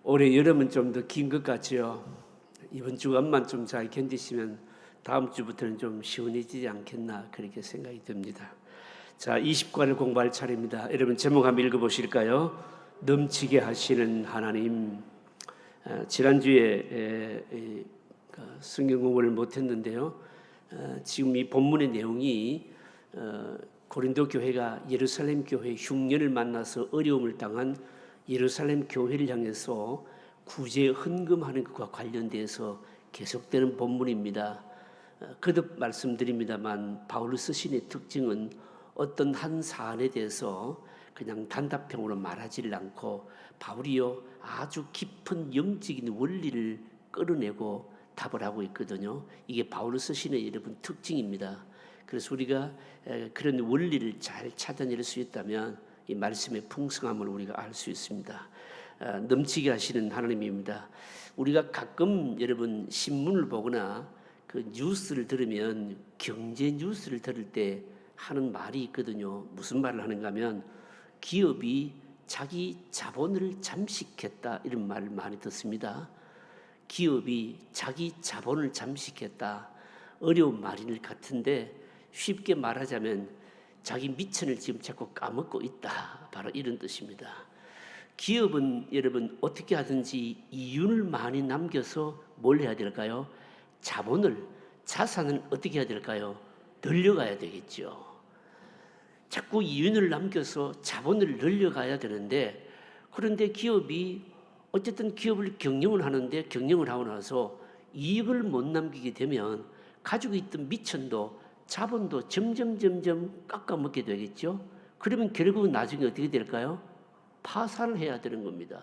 올해 여름은 좀 더 긴 것 같지요. 이번 주간만 좀 잘 견디시면 다음 주부터는 좀 시원해지지 않겠나 그렇게 생각이 듭니다. 자, 20과를 공부할 차례입니다. 여러분 제목 한번 읽어보실까요? 넘치게 하시는 하나님. 지난주에 성경 공부를 못했는데요. 지금 이 본문의 내용이 고린도 교회가 예루살렘 교회 흉년을 만나서 어려움을 당한 예루살렘 교회를 향해서 구제 헌금하는 것과 관련돼서 계속되는 본문입니다. 거듭 말씀드립니다만 바울 서신의 특징은 어떤 한 사안에 대해서 그냥 단답형으로 말하지를 않고 바울이요 아주 깊은 영적인 원리를 끌어내고 답을 하고 있거든요. 이게 바울 서신의 여러분 특징입니다. 그래서 우리가 그런 원리를 잘 찾아낼 수 있다면 이 말씀의 풍성함을 우리가 알 수 있습니다. 넘치게 하시는 하나님입니다. 우리가 가끔 여러분 신문을 보거나 그 뉴스를 들으면 경제 뉴스를 들을 때 하는 말이 있거든요. 무슨 말을 하는가 하면 기업이 자기 자본을 잠식했다 이런 말을 많이 듣습니다. 기업이 자기 자본을 잠식했다. 어려운 말일 같은데 쉽게 말하자면 자기 미천을 지금 자꾸 까먹고 있다. 바로 이런 뜻입니다. 기업은 여러분 어떻게 하든지 이윤을 많이 남겨서 뭘 해야 될까요? 자산을 어떻게 해야 될까요? 늘려가야 되겠죠. 자꾸 이윤을 남겨서 자본을 늘려가야 되는데 그런데 기업이 어쨌든 기업을 경영을 하는데 경영을 하고 나서 이익을 못 남기게 되면 가지고 있던 미천도 자본도 점점 깎아먹게 되겠죠. 그러면 결국은 나중에 어떻게 될까요? 파산을 해야 되는 겁니다.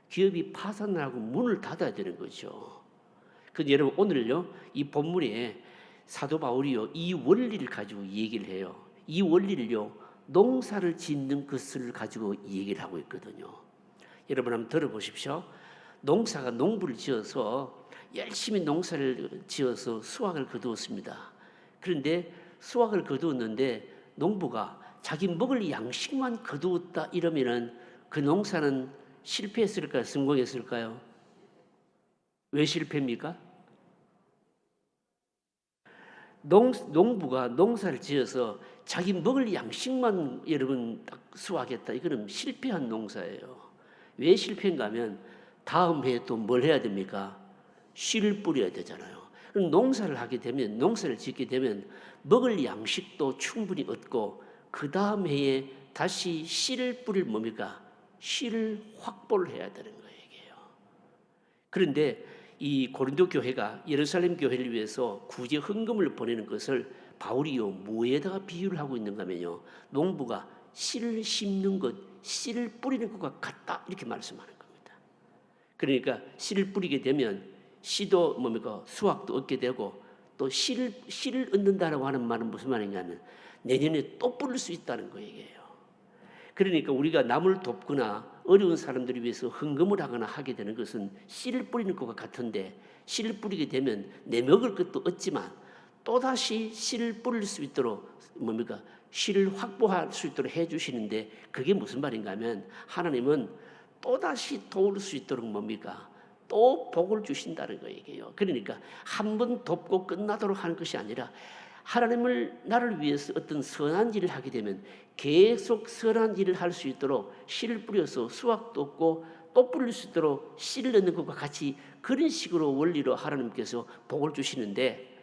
기업이 파산을 하고 문을 닫아야 되는 거죠. 그런데 여러분 오늘요 이 본문에 사도 바울이요 이 원리를 가지고 얘기를 해요. 이 원리를요 농사를 짓는 것을 가지고 얘기를 하고 있거든요. 여러분 한번 들어보십시오. 농부를 지어서 열심히 농사를 지어서 수확을 거두었습니다. 그런데 수확을 거두었는데 농부가 자기 먹을 양식만 거두었다 이러면은 그 농사는 실패했을까요? 성공했을까요? 왜 실패입니까? 농부가 농사를 지어서 자기 먹을 양식만 여러분 딱 수확했다. 이거는 실패한 농사예요. 왜 실패인가 하면 다음 해에 또 뭘 해야 됩니까? 씨를 뿌려야 되잖아요. 농사를 하게 되면 농사를 짓게 되면 먹을 양식도 충분히 얻고 그 다음 해에 다시 씨를 뿌릴 뭡니까? 씨를 확보를 해야 되는 거예요. 그런데 이 고린도 교회가 예루살렘 교회를 위해서 구제 헌금을 보내는 것을 바울이요 뭐에다가 비유를 하고 있는가 하면요 농부가 씨를 심는 것, 씨를 뿌리는 것과 같다 이렇게 말씀하는 겁니다. 그러니까 씨를 뿌리게 되면 씨도 뭡니까 수확도 얻게 되고 또 씨를 얻는다라고 하는 말은 무슨 말인가 하면 내년에 또 뿌릴 수 있다는 거예요. 그러니까 우리가 남을 돕거나 어려운 사람들을 위해서 헌금을 하거나 하게 되는 것은 씨를 뿌리는 것과 같은데 씨를 뿌리게 되면 내 먹을 것도 얻지만 또다시 씨를 뿌릴 수 있도록 뭡니까 씨를 확보할 수 있도록 해주시는데 그게 무슨 말인가 하면 하나님은 또다시 도울 수 있도록 뭡니까 또 복을 주신다는 거예요. 그러니까 한 번 돕고 끝나도록 하는 것이 아니라 하나님을 나를 위해서 어떤 선한 일을 하게 되면 계속 선한 일을 할 수 있도록 씨를 뿌려서 수확도 얻고 또 뿌릴 수 있도록 씨를 넣는 것과 같이 그런 식으로 원리로 하나님께서 복을 주시는데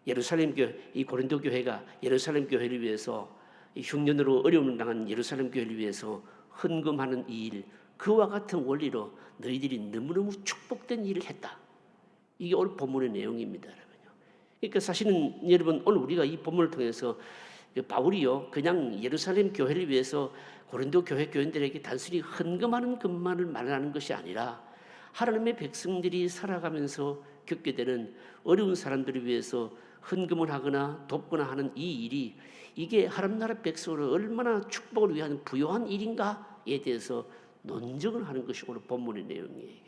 예루살렘 교회, 이 고린도 교회가 예루살렘 교회를 위해서 흉년으로 어려움을 당한 예루살렘 교회를 위해서 헌금하는 이 일, 그와 같은 원리로 너희들이 너무너무 축복된 일을 했다. 이게 오늘 본문의 내용입니다. 여러분요. 그러니까 사실은 여러분 오늘 우리가 이 본문을 통해서 바울이요 그냥 예루살렘 교회를 위해서 고린도 교회 교인들에게 단순히 헌금하는 것만을 말하는 것이 아니라 하나님의 백성들이 살아가면서 겪게 되는 어려운 사람들을 위해서 헌금을 하거나 돕거나 하는 이 일이 이게 하나님 나라 백성으로 얼마나 축복을 위한 부요한 일인가에 대해서 논증을 하는 것이 오늘 본문의 내용이에요.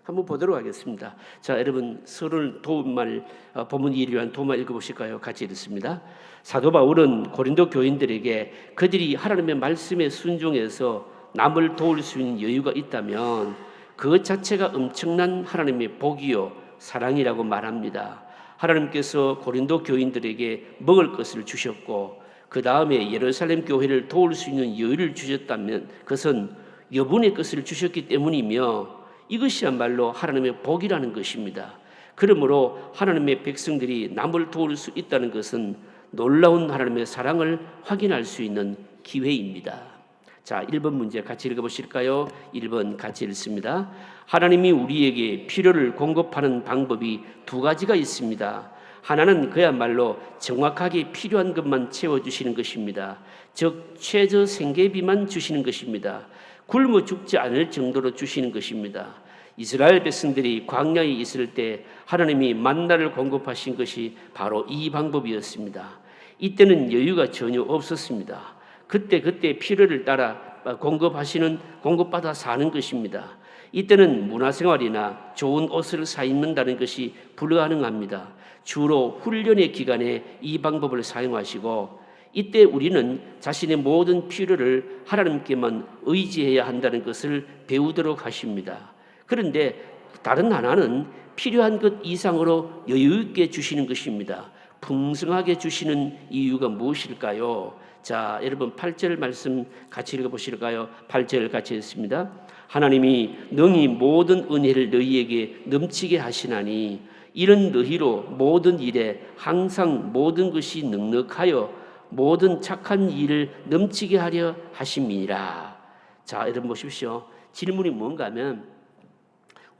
한번 보도록 하겠습니다. 자, 여러분 서론 도움말 본문 2를 도움말 읽어보실까요? 같이 읽습니다. 사도 바울은 고린도 교인들에게 그들이 하나님의 말씀에 순종해서 남을 도울 수 있는 여유가 있다면 그것 자체가 엄청난 하나님의 복이요 사랑이라고 말합니다. 하나님께서 고린도 교인들에게 먹을 것을 주셨고 그 다음에 예루살렘 교회를 도울 수 있는 여유를 주셨다면 그것은 여분의 것을 주셨기 때문이며 이것이야말로 하나님의 복이라는 것입니다. 그러므로 하나님의 백성들이 남을 도울 수 있다는 것은 놀라운 하나님의 사랑을 확인할 수 있는 기회입니다. 자, 1번 문제 같이 읽어보실까요? 1번 같이 읽습니다. 하나님이 우리에게 필요를 공급하는 방법이 두 가지가 있습니다. 하나는 그야말로 정확하게 필요한 것만 채워주시는 것입니다. 즉 최저 생계비만 주시는 것입니다. 굶어 죽지 않을 정도로 주시는 것입니다. 이스라엘 백성들이 광야에 있을 때 하나님이 만나를 공급하신 것이 바로 이 방법이었습니다. 이때는 여유가 전혀 없었습니다. 그때 필요를 따라 공급받아 사는 것입니다. 이때는 문화생활이나 좋은 옷을 사 입는다는 것이 불가능합니다. 주로 훈련의 기간에 이 방법을 사용하시고 이때 우리는 자신의 모든 필요를 하나님께만 의지해야 한다는 것을 배우도록 하십니다. 그런데 다른 하나는 필요한 것 이상으로 여유 있게 주시는 것입니다. 풍성하게 주시는 이유가 무엇일까요? 자, 여러분 8절 말씀 같이 읽어보실까요? 8절 같이 읽습니다. 하나님이 능히 모든 은혜를 너희에게 넘치게 하시나니 이런 너희로 모든 일에 항상 모든 것이 넉넉하여 모든 착한 일을 넘치게 하려 하심이니라. 자, 여러분 보십시오. 질문이 뭔가 하면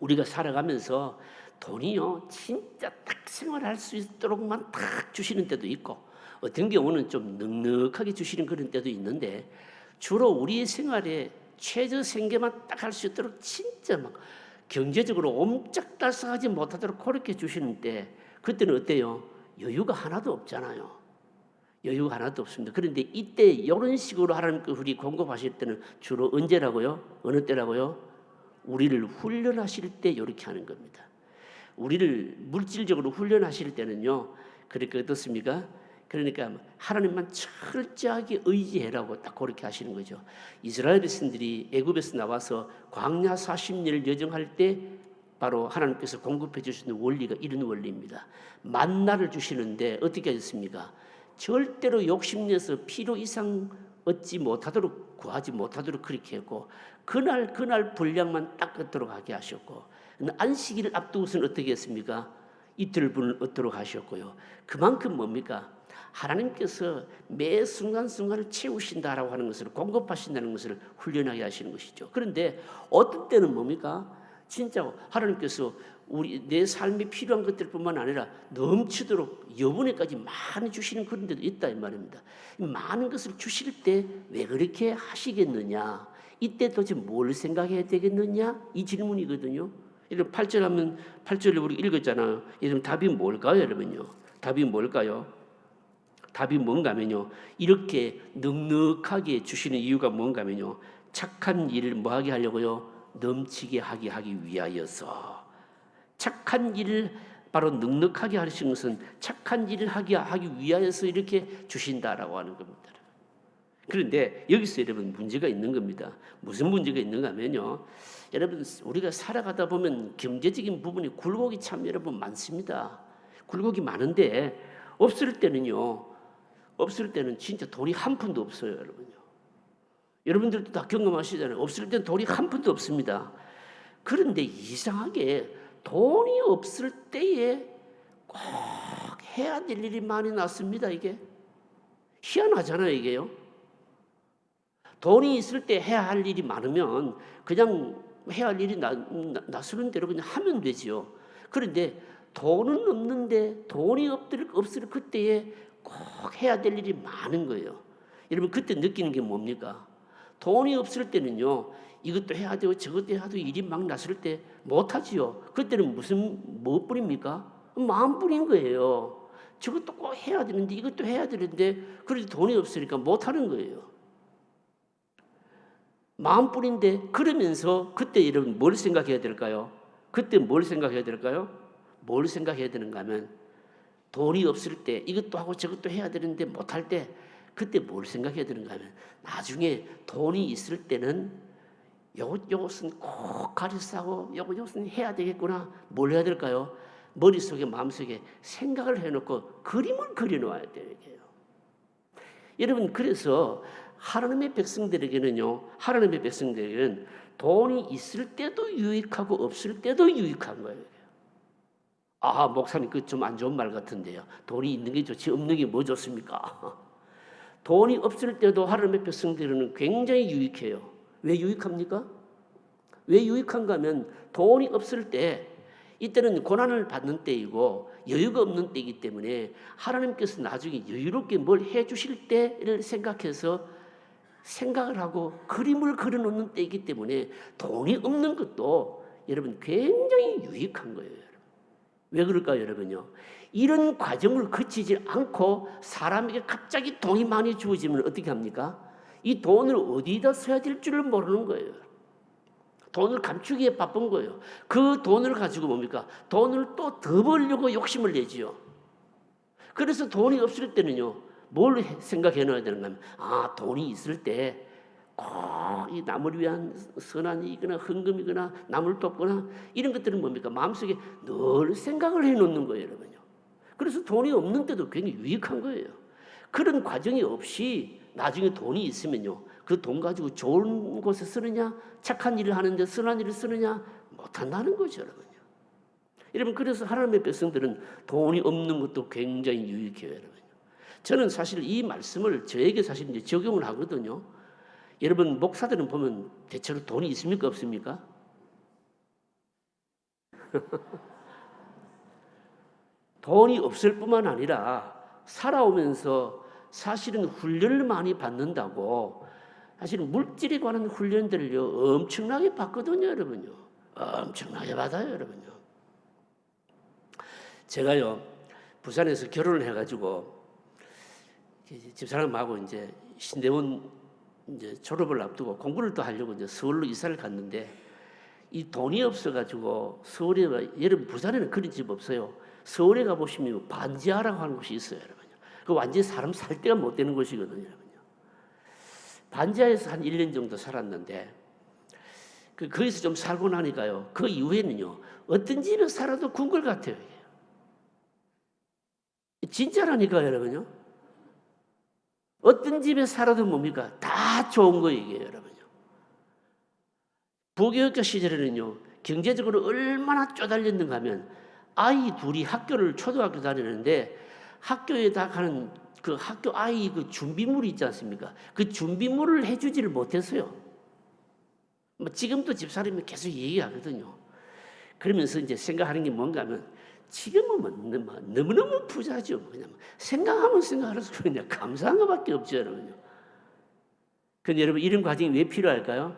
우리가 살아가면서 돈이요 진짜 딱 생활할 수 있도록만 딱 주시는 때도 있고 어떤 경우는 좀 넉넉하게 주시는 그런 때도 있는데 주로 우리의 생활에 최저 생계만 딱 할 수 있도록 진짜 막 경제적으로 옴짝달싹하지 못하도록 그렇게 주시는 때 그때는 어때요? 여유가 하나도 없잖아요. 여유가 하나도 없습니다. 그런데 이때 이런 식으로 하나님께서 우리 공급하실 때는 주로 언제라고요? 어느 때라고요? 우리를 훈련하실 때 이렇게 하는 겁니다. 우리를 물질적으로 훈련하실 때는요. 그렇게 어떻습니까? 그러니까 하나님만 철저하게 의지해라고 딱 그렇게 하시는 거죠. 이스라엘 백성들이 애굽에서 나와서 광야 40년을 여정할 때 바로 하나님께서 공급해 주시는 원리가 이런 원리입니다. 만나를 주시는데 어떻게 하셨습니까? 절대로 욕심내서 필요 이상 얻지 못하도록 구하지 못하도록 그렇게 했고 그날 분량만 딱 얻도록 하게 하셨고 안식일을 앞두고서는 어떻게 했습니까? 이틀 분을 얻도록 하셨고요. 그만큼 뭡니까? 하나님께서 매 순간순간을 채우신다라고 하는 것을 공급하신다는 것을 훈련하게 하시는 것이죠. 그런데 어떤 때는 뭡니까? 진짜 하나님께서 내 삶에 필요한 것들뿐만 아니라 넘치도록 여분에까지 많이 주시는 그런 데도 있다 이 말입니다. 많은 것을 주실 때 왜 그렇게 하시겠느냐? 이때 도대체 뭘 생각해야 되겠느냐? 이 질문이거든요. 여러분 8절 하면 8절을 우리 읽었잖아요. 여러분 답이 뭘까요, 여러분요? 답이 뭘까요? 답이 뭔가 하면요. 이렇게 넉넉하게 주시는 이유가 뭔가 하면요. 착한 일을 뭐하게 하려고요? 넘치게 하기 위하여서. 착한 일을 바로 넉넉하게 하시는 것은 착한 일을 하기 위하여서 이렇게 주신다라고 하는 겁니다. 그런데 여기서 여러분 문제가 있는 겁니다. 무슨 문제가 있는가 하면요. 여러분 우리가 살아가다 보면 경제적인 부분이 굴곡이 참 여러분 많습니다. 굴곡이 많은데 없을 때는 진짜 돈이 한 푼도 없어요, 여러분요. 여러분들도 다 경험하시잖아요. 없을 때는 돈이 한 푼도 없습니다. 그런데 이상하게 돈이 없을 때에 꼭 해야 될 일이 많이 났습니다, 이게. 희한하잖아요, 이게요. 돈이 있을 때 해야 할 일이 많으면 그냥 해야 할 일이 나서는 대로 그냥 하면 되지요. 그런데 돈은 없는데 돈이 없을 그때에 꼭 해야 될 일이 많은 거예요. 여러분 그때 느끼는 게 뭡니까? 돈이 없을 때는요. 이것도 해야 되고 저것도 해야 되고 일이 막 났을 때 못하지요. 그때는 무엇뿐입니까? 마음뿐인 거예요. 저것도 꼭 해야 되는데 이것도 해야 되는데 그래도 돈이 없으니까 못하는 거예요. 마음뿐인데 그러면서 그때 여러분 뭘 생각해야 될까요? 그때 뭘 생각해야 될까요? 뭘 생각해야 되는가 하면 돈이 없을 때 이것도 하고 저것도 해야 되는데 못할 때 그때 뭘 생각해야 되는가 하면 나중에 돈이 있을 때는 요것은 꼭 가르쳐 하고 요것은 해야 되겠구나. 뭘 해야 될까요? 머릿속에 마음속에 생각을 해놓고 그림을 그려놓아야 돼요. 이게요. 여러분, 그래서 하나님의 백성들에게는 돈이 있을 때도 유익하고 없을 때도 유익한 거예요. 아, 목사님, 그 좀 안 좋은 말 같은데요. 돈이 있는 게 좋지 없는 게 뭐 좋습니까? 돈이 없을 때도 하나님의 백성들은 굉장히 유익해요. 왜 유익합니까? 왜 유익한가 하면 돈이 없을 때, 이때는 고난을 받는 때이고 여유가 없는 때이기 때문에 하나님께서 나중에 여유롭게 뭘 해주실 때를 생각해서 생각을 하고 그림을 그려놓는 때이기 때문에 돈이 없는 것도 여러분 굉장히 유익한 거예요. 왜 그럴까요, 여러분요? 이런 과정을 거치지 않고 사람에게 갑자기 돈이 많이 주어지면 어떻게 합니까? 이 돈을 어디다 써야 될 줄을 모르는 거예요. 돈을 감추기에 바쁜 거예요. 그 돈을 가지고 뭡니까? 돈을 또 더 벌려고 욕심을 내지요. 그래서 돈이 없을 때는요, 뭘 생각해 놔야 되는가 하면, 아, 돈이 있을 때 꼭 이 남을 위한 선한 일이거나 헌금이거나 남을 돕거나 이런 것들은 뭡니까? 마음속에 늘 생각을 해 놓는 거예요, 여러분요. 그래서 돈이 없는 때도 굉장히 유익한 거예요. 그런 과정이 없이 나중에 돈이 있으면요, 그 돈 가지고 좋은 곳에 쓰느냐, 착한 일을 하는데 선한 일을 쓰느냐, 못한다는 거죠, 여러분요. 여러분, 그래서 하나님의 백성들은 돈이 없는 것도 굉장히 유익해요, 여러분요. 저는 사실 이 말씀을 저에게 사실 이제 적용을 하거든요. 여러분, 목사들은 보면 대체로 돈이 있습니까, 없습니까? 돈이 없을 뿐만 아니라 살아오면서 사실은 훈련을 많이 받는다고, 사실은 물질에 관한 훈련들을요 엄청나게 받거든요, 여러분요. 엄청나게 받아요, 여러분요. 제가요 부산에서 결혼을 해가지고 집사람하고 이제 신대원 이제 졸업을 앞두고 공부를 또 하려고 이제 서울로 이사를 갔는데, 이 돈이 없어가지고 서울에, 여러분 부산에는 그런 집 없어요. 서울에 가보시면 반지하라고 하는 곳이 있어요, 여러분요. 그 완전히 사람 살 데가 못 되는 곳이거든요, 여러분요. 반지하에서 한 1년 정도 살았는데, 거기서 좀 살고 나니까요, 그 이후에는요 어떤 집에 살아도 궁궐 같아요. 이게 진짜라니까요, 여러분요. 어떤 집에 살아도 뭡니까? 다 좋은 거예요, 이게, 여러분요. 부교육자 시절에는요 경제적으로 얼마나 쪼달렸는가 하면, 아이 둘이 학교를 초등학교 다니는데 학교에 다 가는 그 학교 아이 그 준비물이 있지 않습니까? 그 준비물을 해주지를 못했어요. 지금도 집사람이 계속 얘기하거든요. 그러면서 이제 생각하는 게 뭔가 하면, 지금은 너무너무 부자죠. 그냥 생각하면 생각할수록 그냥 감사한 것밖에 없죠, 여러분요. 근데 여러분, 이런 과정이 왜 필요할까요?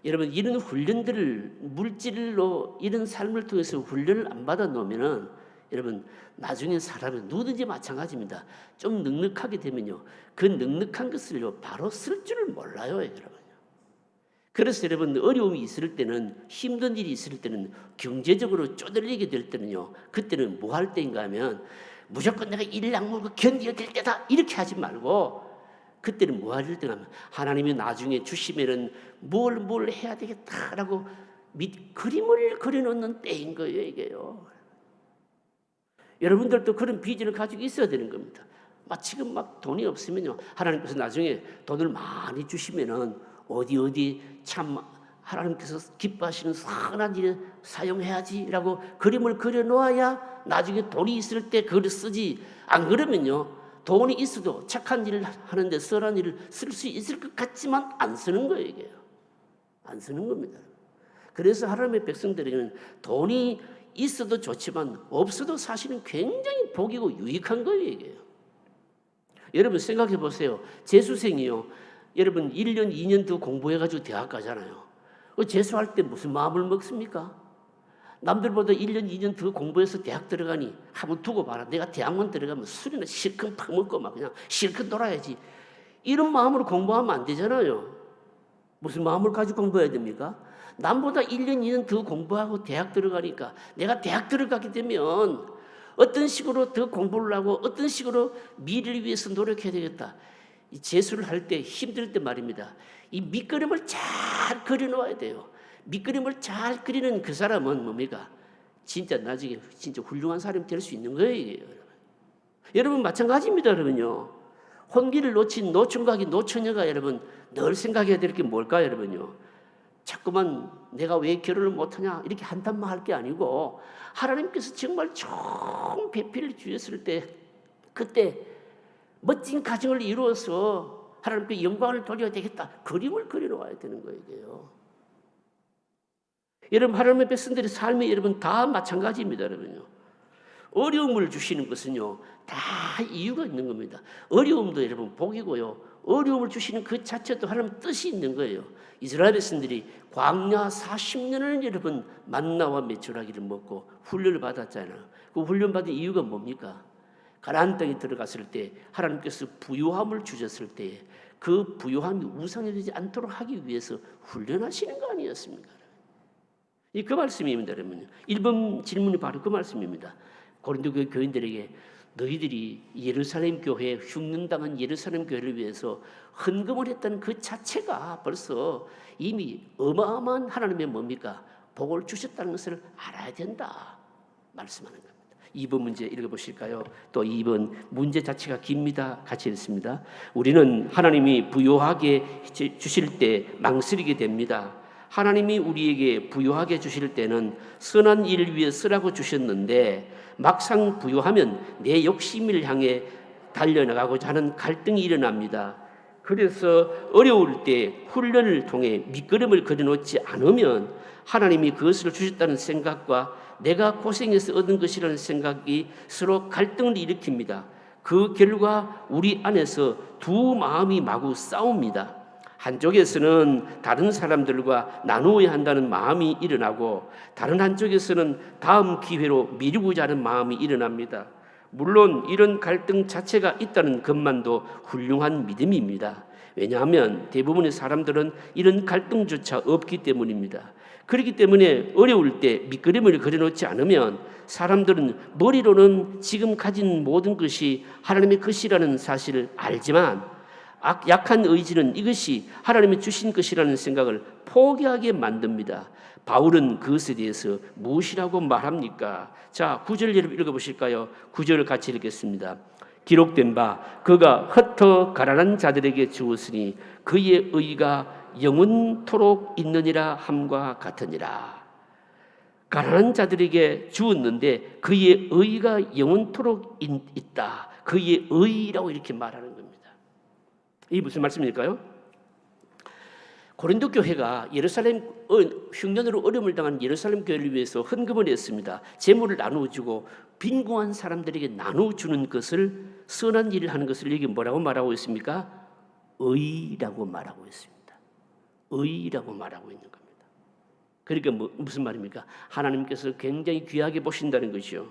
여러분, 이런 훈련들을 물질로 이런 삶을 통해서 훈련을 안 받아 놓으면은 여러분 나중에 사람은 누구든지 마찬가지입니다. 좀 넉넉하게 되면요, 그 넉넉한 것을요 바로 쓸 줄을 몰라요, 여러분. 그래서 여러분, 어려움이 있을 때는, 힘든 일이 있을 때는, 경제적으로 쪼들리게 될 때는요, 그때는 뭐 할 때인가 하면, 무조건 내가 이를 악물고 견뎌야 될 때다 이렇게 하지 말고, 그때는 뭐 할 때가 하면, 하나님이 나중에 주시면은 뭘 해야 되겠다라고 그림을 그려놓는 때인 거예요, 이게요. 여러분들도 그런 비전을 가지고 있어야 되는 겁니다. 지금 돈이 없으면요, 하나님께서 나중에 돈을 많이 주시면은 어디 참 하나님께서 기뻐하시는 선한 일에 사용해야지라고 그림을 그려놓아야 나중에 돈이 있을 때 그걸 쓰지, 안 그러면요 돈이 있어도 착한 일을 하는데 선한 일을 쓸 수 있을 것 같지만 안 쓰는 거예요, 이게. 안 쓰는 겁니다. 그래서 하나님의 백성들에게는 돈이 있어도 좋지만 없어도 사실은 굉장히 복이고 유익한 거예요, 이게. 여러분 생각해 보세요. 재수생이요, 여러분 1년 2년 더 공부해가지고 대학 가잖아요. 재수할 때 무슨 마음을 먹습니까? 남들보다 1년 2년 더 공부해서 대학 들어가니 한번 두고 봐라. 내가 대학만 들어가면 술이나 실컷 퍼먹고 막 그냥 실컷 놀아야지, 이런 마음으로 공부하면 안 되잖아요. 무슨 마음을 가지고 공부해야 됩니까? 남보다 1년 2년 더 공부하고 대학 들어가니까 내가 대학 들어가게 되면 어떤 식으로 더 공부를 하고 어떤 식으로 미래를 위해서 노력해야 되겠다, 이 제수를 할 때 힘들 때 말입니다. 이 밑그림을 잘 그려놓아야 돼요. 밑그림을 잘 그리는 그 사람은 뭡니까? 진짜 나중에 진짜 훌륭한 사람이 될 수 있는 거예요. 이게. 여러분 마찬가지입니다. 여러분요. 혼기를 놓친 노총각이 노처녀가 여러분 늘 생각해야 될 게 뭘까요? 여러분요. 자꾸만 내가 왜 결혼을 못하냐 이렇게 한탄만 할 게 아니고 하나님께서 정말 좋은 배필을 주셨을 때 그때 멋진 가정을 이루어서 하나님께 영광을 돌려야 되겠다. 그림을 그려놓아야 되는 거예요. 이게요. 여러분 하나님의 백성들의 삶이 여러분 다 마찬가지입니다. 여러분요. 어려움을 주시는 것은요 다 이유가 있는 겁니다. 어려움도 여러분 복이고요. 어려움을 주시는 그 자체도 하나님의 뜻이 있는 거예요. 이스라엘 백성들이 광야 40년을 여러분 만나와 메추라기를 먹고 훈련을 받았잖아요. 그 훈련 받은 이유가 뭡니까? 가나안 땅에 들어갔을 때 하나님께서 부요함을 주셨을 때 그 부요함이 우상이 되지 않도록 하기 위해서 훈련하시는 거 아니었습니까? 그 말씀입니다. 여러분. 1번 질문이 바로 그 말씀입니다. 고린도 교회 교인들에게 너희들이 예루살렘 교회 흉년당한 예루살렘 교회를 위해서 헌금을 했다는 그 자체가 벌써 이미 어마어마한 하나님의 뭡니까? 복을 주셨다는 것을 알아야 된다 말씀하는 겁니다. 2번 문제 읽어보실까요? 또 2번 문제 자체가 깁니다. 같이 읽습니다. 우리는 하나님이 부요하게 주실 때 망설이게 됩니다. 하나님이 우리에게 부요하게 주실 때는 선한 일을 위해 쓰라고 주셨는데 막상 부요하면 내 욕심을 향해 달려나가고자 하는 갈등이 일어납니다. 그래서 어려울 때 훈련을 통해 밑거름을 그려놓지 않으면 하나님이 그것을 주셨다는 생각과 내가 고생해서 얻은 것이라는 생각이 서로 갈등을 일으킵니다. 그 결과 우리 안에서 두 마음이 마구 싸웁니다. 한쪽에서는 다른 사람들과 나누어야 한다는 마음이 일어나고 다른 한쪽에서는 다음 기회로 미루고자 하는 마음이 일어납니다. 물론 이런 갈등 자체가 있다는 것만도 훌륭한 믿음입니다. 왜냐하면 대부분의 사람들은 이런 갈등조차 없기 때문입니다. 그렇기 때문에 어려울 때 밑그림을 그려놓지 않으면 사람들은 머리로는 지금 가진 모든 것이 하나님의 것이라는 사실을 알지만 약한 의지는 이것이 하나님이 주신 것이라는 생각을 포기하게 만듭니다. 바울은 그것에 대해서 무엇이라고 말합니까? 자, 9절 여러분 읽어보실까요? 9절을 같이 읽겠습니다. 기록된 바 그가 흩어 가난한 자들에게 주었으니 그의 의가 영원토록 있느니라 함과 같으니라. 가난한 자들에게 주었는데 그의 의가 영원토록 있다. 그의 의라고 이렇게 말하는 겁니다. 이게 무슨 말씀일까요? 고린도 교회가 예루살렘 흉년으로 어려움을 당한 예루살렘 교회를 위해서 헌금을 했습니다. 재물을 나누어주고 빈궁한 사람들에게 나누어주는 것을 선한 일을 하는 것을 여기 뭐라고 말하고 있습니까? 의라고 말하고 있습니다. 의라고 말하고 있는 겁니다. 그러니까 무슨 말입니까? 하나님께서 굉장히 귀하게 보신다는 것이요.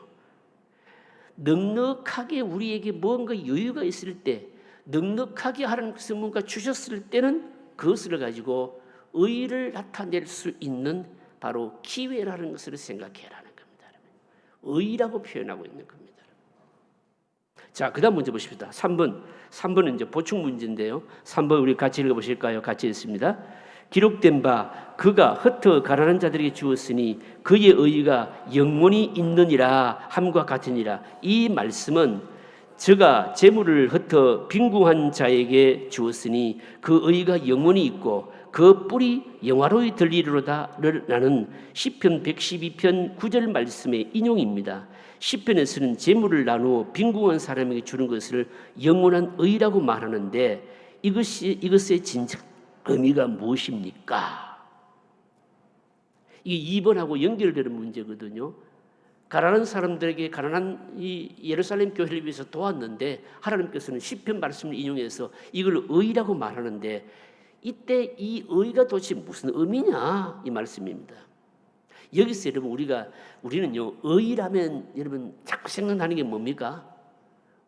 넉넉하게 우리에게 뭔가 여유가 있을 때 넉넉하게 하나님께서 뭔가 주셨을 때는 그것을 가지고 의를 나타낼 수 있는 바로 기회라는 것을 생각해라는 겁니다. 의라고 표현하고 있는 겁니다. 자, 그 다음 문제 보십시다. 3번은 이제 보충 문제인데요. 3번 우리 같이 읽어보실까요? 같이 읽습니다. 기록된 바 그가 흩어 가난한 자들에게 주었으니 그의 의가 영원히 있느니라 함과 같으니라. 이 말씀은 저가 재물을 흩어 빈궁한 자에게 주었으니 그 의가 영원히 있고 그 뿔이 영화로이 들리리로다라는 시편 112편 9절 말씀의 인용입니다. 시편에서는 재물을 나누어 빈궁한 사람에게 주는 것을 영원한 의라고 말하는데 이것의 진짜 의미가 무엇입니까? 이게 2번하고 연결되는 문제거든요. 가난한 사람들에게 가난한 이 예루살렘 교회를 위해서 도왔는데 하나님께서는 시편 말씀을 인용해서 이걸 의라고 말하는데 이때 이 의가 도대체 무슨 의미냐 이 말씀입니다. 여기서 여러분 우리는요 의라면 여러분 자꾸 생각나는 게 뭡니까?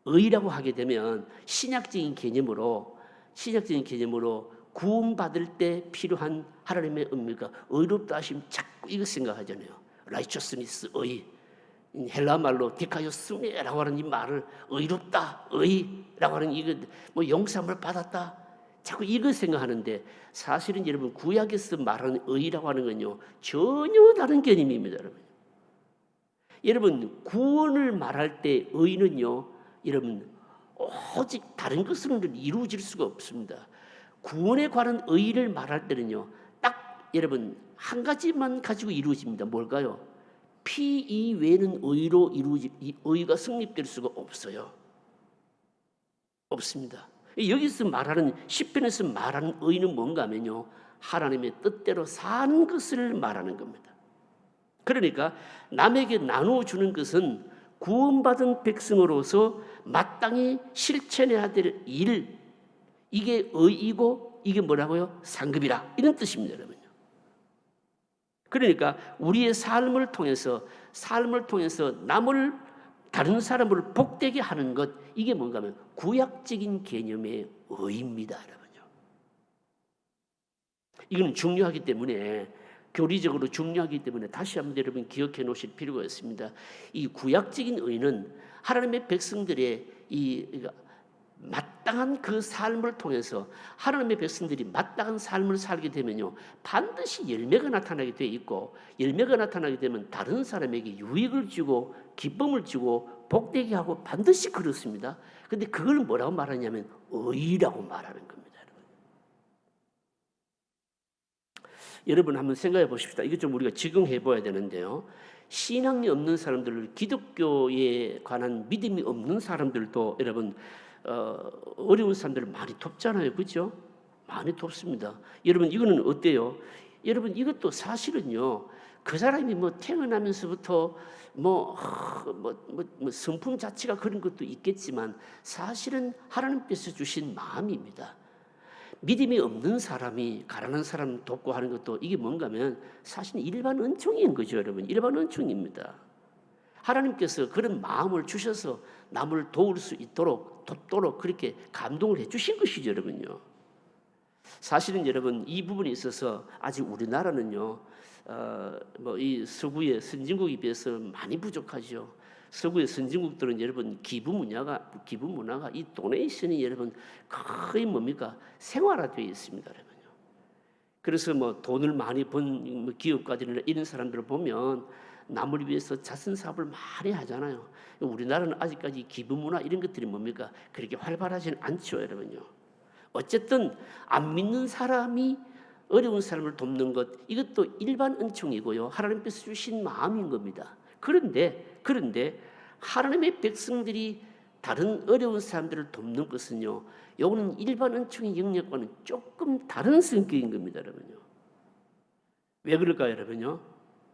의라고 하게 되면 신약적인 개념으로 구원받을 때 필요한 하나님의 의미가 의롭다 하심 자꾸 이거 생각하잖아요. righteousness 의 헬라 말로 디카이오스네라고 하는 이 말을 의롭다, 의라고 하는 이거 뭐 용서함을 받았다. 자꾸 이거 생각하는데 사실은 여러분 구약에서 말하는 의라고 하는 건요 전혀 다른 개념입니다, 여러분. 여러분 구원을 말할 때 의는요, 여러분 오직 다른 것으로는 이루어질 수가 없습니다. 구원에 관한 의를 말할 때는요, 딱 여러분 한 가지만 가지고 이루어집니다. 뭘까요? 피 이외에는 의가 성립될 수가 없어요. 없습니다. 여기서 말하는 시편에서 말하는 의는 뭔가 하면요, 하나님의 뜻대로 사는 것을 말하는 겁니다. 그러니까 남에게 나누어주는 것은 구원받은 백성으로서 마땅히 실천해야 될 일, 이게 의이고 이게 뭐라고요? 상급이라, 이런 뜻입니다, 여러분요. 그러니까 우리의 삶을 통해서 남을, 다른 사람을 복되게 하는 것, 이게 뭔가 하면 구약적인 개념의 의입니다, 여러분요. 이거는 중요하기 때문에, 교리적으로 중요하기 때문에 다시 한번 여러분 기억해 놓으실 필요가 있습니다. 이 구약적인 의는 하나님의 백성들의 이 마땅한 그 삶을 통해서 하나님의 백성들이 마땅한 삶을 살게 되면요, 반드시 열매가 나타나게 돼 있고, 열매가 나타나게 되면 다른 사람에게 유익을 주고 기쁨을 주고 복되게 하고 반드시 그렇습니다. 근데 그걸 뭐라고 말하냐면 의라고 말하는 겁니다. 여러분 한번 생각해 보십시다. 이거 좀 우리가 적용해 봐야 되는데요, 신앙이 없는 사람들, 기독교에 관한 믿음이 없는 사람들도 여러분 어려운 사람들을 많이 돕잖아요, 그렇죠? 많이 돕습니다. 여러분 이거는 어때요? 여러분 이것도 사실은요, 그 사람이 뭐 태어나면서부터 성품 자체가 그런 것도 있겠지만 사실은 하나님께서 주신 마음입니다. 믿음이 없는 사람이 가난한 사람 돕고 하는 것도 이게 뭔가 하면 사실 일반 은총인 거죠, 여러분. 일반 은총입니다. 하나님께서 그런 마음을 주셔서 남을 도울 수 있도록, 돕도록 그렇게 감동을 해주신 것이죠, 여러분요. 사실은 여러분 이 부분에 있어서 아직 우리나라는요, 이 서구의 선진국에 비해서 많이 부족하죠. 서구의 선진국들은 여러분 기부 문화가 이 도네이션이 여러분 거의 뭡니까? 생활화되어 있습니다, 여러분요. 그래서 뭐 돈을 많이 번 기업가들이나 이런 사람들을 보면 남을 위해서 자선 사업을 많이 하잖아요. 우리나라는 아직까지 기부 문화 이런 것들이 뭡니까? 그렇게 활발하지는 않죠, 여러분요. 어쨌든 안 믿는 사람이 어려운 사람을 돕는 것, 이것도 일반 은총이고요, 하나님께서 주신 마음인 겁니다. 그런데 하나님의 백성들이 다른 어려운 사람들을 돕는 것은요, 이거는 일반 은총의 영역과는 조금 다른 성격인 겁니다, 여러분요. 왜 그럴까요, 여러분요?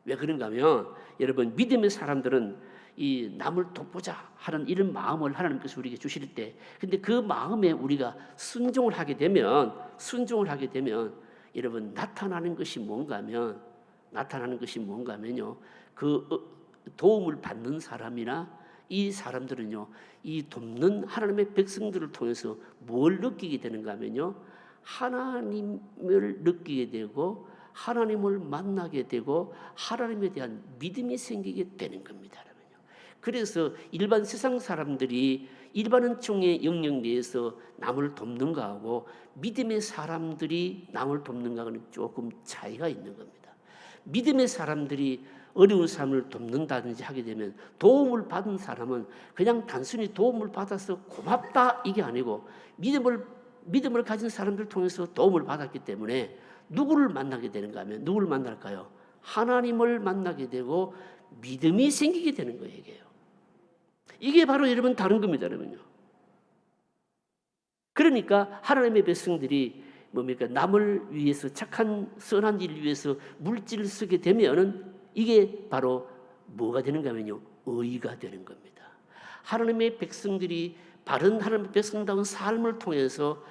왜 그런가 하면 여러분 믿음의 사람들은 이 남을 돕고자 하는 이런 마음을 하나님께서 우리에게 주실 때, 근데 그 마음에 우리가 순종을 하게 되면 여러분 나타나는 것이 뭔가 하면요, 그 도움을 받는 사람이나 이 사람들은요, 이 돕는 하나님의 백성들을 통해서 뭘 느끼게 되는가 하면요, 하나님을 느끼게 되고 하나님을 만나게 되고 하나님에 대한 믿음이 생기게 되는 겁니다, 여러분요. 그래서 일반 세상 사람들이 일반 은총의 영역 내에서 남을 돕는 거하고 믿음의 사람들이 남을 돕는 거하고는 조금 차이가 있는 겁니다. 믿음의 사람들이 어려운 사람을 돕는다든지 하게 되면 도움을 받은 사람은 그냥 단순히 도움을 받아서 고맙다 이게 아니고 믿음을 가진 사람들 통해서 도움을 받았기 때문에 누구를 만나게 되는가 하면 누구를 만날까요? 하나님을 만나게 되고 믿음이 생기게 되는 거예요. 이게 바로 여러분 다른 겁니다, 여러분요. 그러니까 하나님의 백성들이 뭡니까? 남을 위해서 착한 선한 일을 위해서 물질을 쓰게 되면은 이게 바로 뭐가 되는가 하면요, 의가 되는 겁니다. 하나님의 백성들이 바른 하나님의 백성다운 삶을 통해서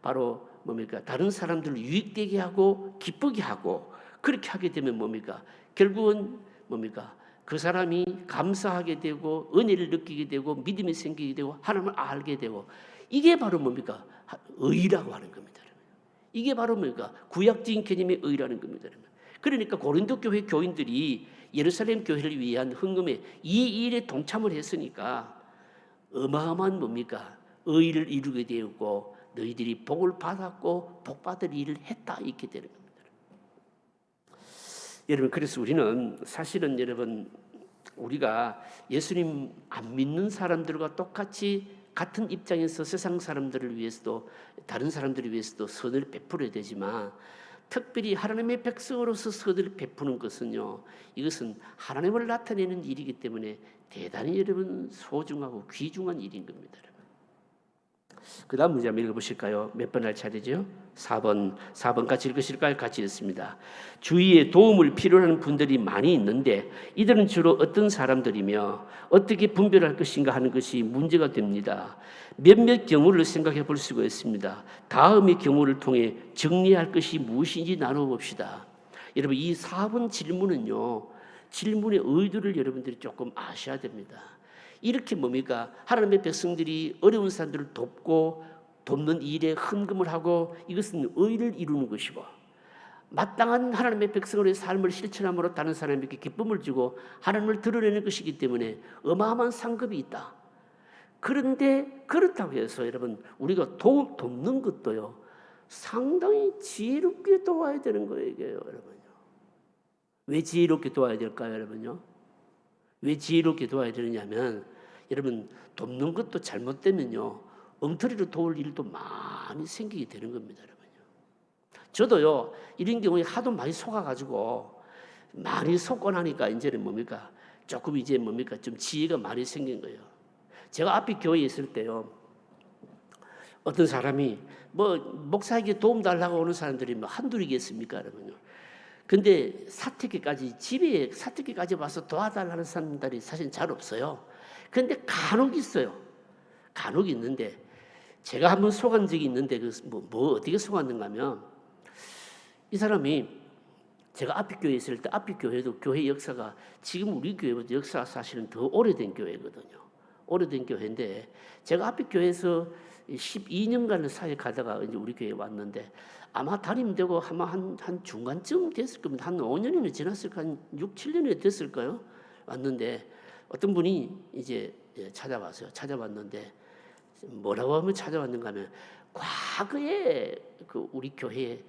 바로 뭡니까? 다른 사람들을 유익되게 하고 기쁘게 하고 그렇게 하게 되면 뭡니까? 결국은 뭡니까? 그 사람이 감사하게 되고 은혜를 느끼게 되고 믿음이 생기게 되고 하나님을 알게 되고 이게 바로 뭡니까? 의라고 하는 겁니다. 이게 바로 뭡니까? 구약적인 개념의 의라는 겁니다. 그러니까 고린도 교회 교인들이 예루살렘 교회를 위한 헌금에 이 일에 동참을 했으니까 어마어마한 뭡니까? 의를 이루게 되었고 너희들이 복을 받았고 복받을 일을 했다 이렇게 되는 겁니다. 여러분, 그래서 우리는 사실은 여러분 우리가 예수님 안 믿는 사람들과 똑같이 같은 입장에서 세상 사람들을 위해서도 다른 사람들을 위해서도 선을 베풀어야 되지만 특별히 하나님의 백성으로서 선을 베푸는 것은요, 이것은 하나님을 나타내는 일이기 때문에 대단히 여러분 소중하고 귀중한 일인 겁니다. 그 다음 문제 한번 읽어보실까요? 몇 번 할 차례죠? 4번 같이 읽으실까요? 같이 읽습니다. 주위에 도움을 필요로 하는 분들이 많이 있는데 이들은 주로 어떤 사람들이며 어떻게 분별할 것인가 하는 것이 문제가 됩니다. 몇몇 경우를 생각해 볼 수가 있습니다. 다음의 경우를 통해 정리할 것이 무엇인지 나눠봅시다. 여러분, 이 4번 질문은요, 질문의 의도를 여러분들이 조금 아셔야 됩니다. 이렇게 뭡니까? 하나님의 백성들이 어려운 사람들을 돕는 일에 헌금을 하고 이것은 의를 이루는 것이고 마땅한 하나님의 백성의 삶을 실천함으로 다른 사람에게 기쁨을 주고 하나님을 드러내는 것이기 때문에 어마어마한 상급이 있다. 그런데 그렇다고 해서 여러분 우리가 돕는 것도요 상당히 지혜롭게 도와야 되는 거예요. 이게요, 여러분요. 왜 지혜롭게 도와야 될까요, 여러분요? 왜 지혜롭게 도와야 되느냐면 여러분 돕는 것도 잘못되면요 엉터리로 도울 일도 많이 생기게 되는 겁니다, 여러분요. 저도요 이런 경우에 하도 많이 속아가지고 많이 속고 나니까 이제는 뭡니까 조금 이제 뭡니까 좀 지혜가 많이 생긴 거예요. 제가 앞에 교회에 있을 때요 어떤 사람이 뭐 목사에게 도움 달라고 오는 사람들이 뭐 한둘이겠습니까, 여러분요. 근데 집에 사택에까지 와서 도와달라는 사람들이 사실 잘 없어요. 근데 간혹 있어요. 간혹 있는데 제가 한번 속은 적이 있는데 어떻게 속았는가 하면 이 사람이 제가 앞에 교회에 있을 때 앞에 교회도 교회 역사가 지금 우리 교회보다 역사가 사실은 더 오래된 교회거든요. 오래된 교회인데 제가 앞에 교회에서 12년간을 사역하다가 이제 우리 교회에 왔는데 아마 담임되고 아마 한 중간쯤 됐을 겁니다. 한 5년이나 지났을까, 한 6, 7년이 됐을까요? 왔는데 어떤 분이 이제 찾아왔어요. 찾아왔는데 뭐라고 하면 찾아왔는가 하면 과거에 그 우리 교회에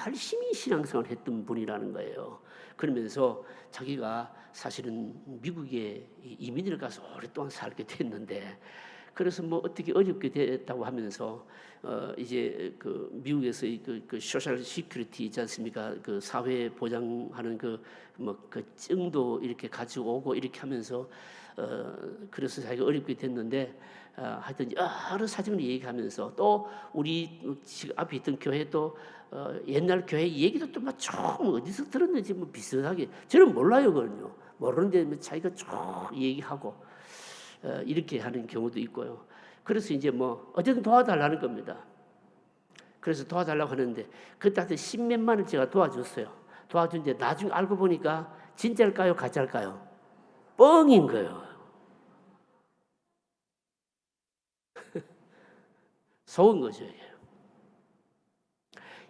열심히 신앙생활을 했던 분이라는 거예요. 그러면서 자기가 사실은 미국에 이민을 가서 오랫동안 살게 됐는데 그래서 뭐 어떻게 어렵게 됐다고 하면서 이제 그 미국에서 그 소셜 시큐리티 있지 않습니까? 그 사회 보장하는 그 증도 이렇게 가지고 오고 이렇게 하면서 그래서 자기가 어렵게 됐는데 하여튼 여러 사정을 얘기하면서 또 우리 지금 앞에 있던 교회 또 옛날 교회 얘기도 또 막 좀 어디서 들었는지 뭐 비슷하게 저는 몰라요, 그거는요. 모르는데 자기가 쭉 얘기하고 이렇게 하는 경우도 있고요. 그래서 이제 뭐 어쨌든 도와달라는 겁니다. 그래서 도와달라고 하는데 그때 하여튼 10몇만을 제가 도와줬어요. 도와준데 나중에 알고 보니까 진짜일까요, 가짜일까요? 뻥인 거예요. 속은 거죠.